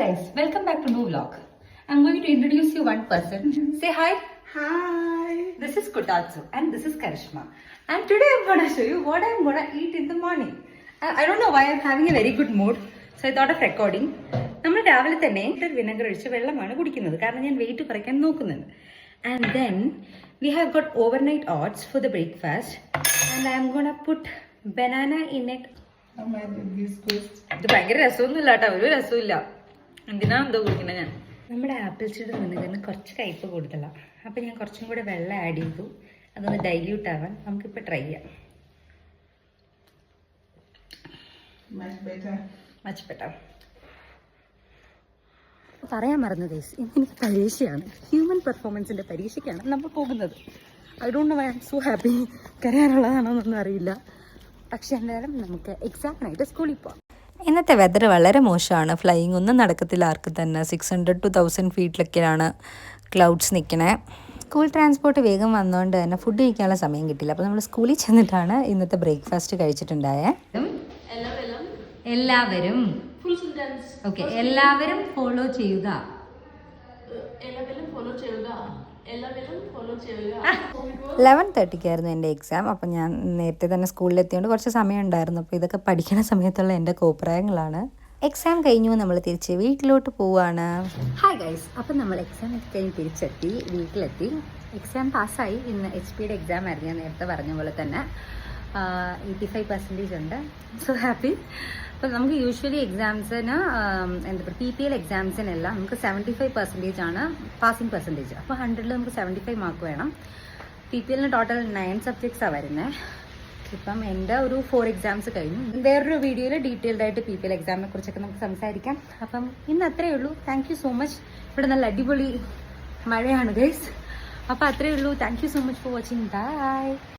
guys, welcome back to new vlog. I'm going to introduce you one person. Say hi. Hi. This is Kotatsu and this is Karishma. And today I'm going to show you what I'm going to eat in the morning. I don't know why I'm having a very good mood. So I thought of recording. നമ്മൾ രാവിലെ തന്നെ vinegar ഒഴിച്ച് വെള്ളമാണ് കുടിക്കുന്നത് കാരണം ഞാൻ wait കുറയ്ക്കാൻ നോക്കുന്നുണ്ട്. And then we have got overnight oats for the breakfast and I'm going to put banana in it. ഇത് ഭയങ്കര രസമൊന്നുമില്ല കേട്ടോ, ഒരു രസമില്ല. എന്തിനാ എന്തോ കുടിക്കണേ ഞാൻ. നമ്മുടെ ആപ്പിൾ സീഡർ വിനെഗറിന് കുറച്ച് കയ്പ്പ് കൂടുതലാണ്. അപ്പം ഞാൻ കുറച്ചും കൂടെ വെള്ളം ആഡ് ചെയ്തു. അതൊന്ന് ഡൈല്യൂട്ട് ആവാൻ നമുക്കിപ്പോൾ ട്രൈ ചെയ്യാം. Much better. പറയാൻ മറന്നു ഗൈസ്, ഇന്ന് എനിക്ക് പരീക്ഷയാണ്. ഹ്യൂമൻ പെർഫോമൻസിൻ്റെ പരീക്ഷയ്ക്കാണ് നമ്മൾ പോകുന്നത്. I don't know I am so happy. കരയാനുള്ളതാണോ എന്നൊന്നും അറിയില്ല. പക്ഷെ എന്തായാലും നമുക്ക് എക്സാമിനായിട്ട് സ്കൂളിൽ പോകാം. ഇന്നത്തെ വെതർ വളരെ മോശമാണ്. ഫ്ലൈയിങ് ഒന്നും നടക്കത്തില്ല ആർക്ക് തന്നെ. 600 to 1000 ഫീറ്റിലൊക്കെയാണ് ക്ലൗഡ്സ് നിൽക്കണേ. സ്കൂൾ ട്രാൻസ്പോർട്ട് വേഗം വന്നതുകൊണ്ട് തന്നെ ഫുഡ് കഴിക്കാനുള്ള സമയം കിട്ടില്ല. അപ്പോൾ നമ്മൾ സ്കൂളിൽ ചെന്നിട്ടാണ് ഇന്നത്തെ ബ്രേക്ക്ഫാസ്റ്റ് കഴിച്ചിട്ടുണ്ടായേ. എല്ലാവരും ഓക്കെ, എല്ലാവരും ഫോളോ ചെയ്യുക. 11:30 എൻ്റെ എക്സാം. അപ്പം ഞാൻ നേരത്തെ തന്നെ സ്കൂളിലെത്തിയോണ്ട് കുറച്ച് സമയം ഉണ്ടായിരുന്നു. അപ്പോൾ ഇതൊക്കെ പഠിക്കുന്ന സമയത്തുള്ള എൻ്റെ കോപ്രായങ്ങളാണ്. എക്സാം കഴിഞ്ഞു, നമ്മൾ തിരിച്ച് വീട്ടിലോട്ട് പോവാണ്. ഹായ് ഗൈസ്, അപ്പം നമ്മൾ എക്സാം കഴിഞ്ഞ് തിരിച്ചെത്തി, വീട്ടിലെത്തി. എക്സാം പാസ്സായി. ഇന്ന് HPയുടെ എക്സാം ആയിരുന്നു, ഞാൻ നേരത്തെ പറഞ്ഞ പോലെ തന്നെ. 85% ഉണ്ട്. So happy. അപ്പം നമുക്ക് യൂഷ്വലി എക്സാംസിന് എന്താ പറയുക, PPL എക്സാംസിനെല്ലാം നമുക്ക് 75% ആണ് പാസിംഗ് പെർസെൻറ്റേജ്. അപ്പോൾ 100ൽ നമുക്ക് 75 മാർക്ക് വേണം. PPLന് ടോട്ടൽ 9 സബ്ജക്ട്സാണ് വരുന്നത്. ഇപ്പം എൻ്റെ ഒരു 4 എക്സാംസ് കഴിഞ്ഞു. വേറൊരു വീഡിയോയിൽ ഡീറ്റെയിൽഡ് ആയിട്ട് PPL എക്സാമിനെ കുറിച്ചൊക്കെ നമുക്ക് സംസാരിക്കാം. അപ്പം ഇന്ന് അത്രയേ ഉള്ളൂ. Thank you so much. ഇവിടെ നല്ല അടിപൊളി മഴയാണ് ഗൈസ്. അപ്പോൾ അത്രയേ ഉള്ളൂ. Thank you so much for watching. By.